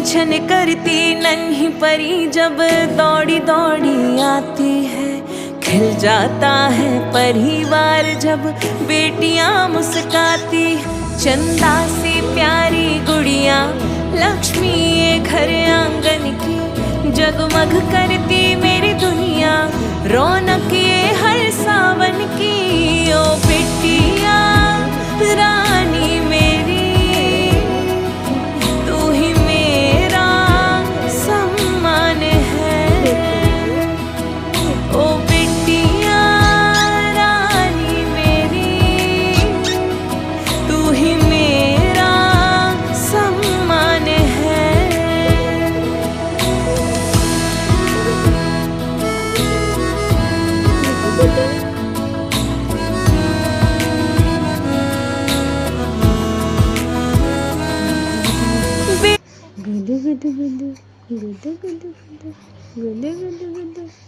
छन करती नन्ही परी जब दौड़ी दौड़ी आती है। खिल जाता है परिवार जब बेटियां मुस्काती। चंदा सी प्यारी गुड़िया लक्ष्मी ये घर आंगन की। जगमग करती मेरी दुनिया रौनक ये हर सावन की। ओ बिटिया रानी मेरी तू ही मेरा सम्मान है। ओ बिटिया रानी मेरी तू ही मेरा सम्मान है। गुदु गुदु गुदु गुदु गुदु गुदु गुदु गुदु गुदु।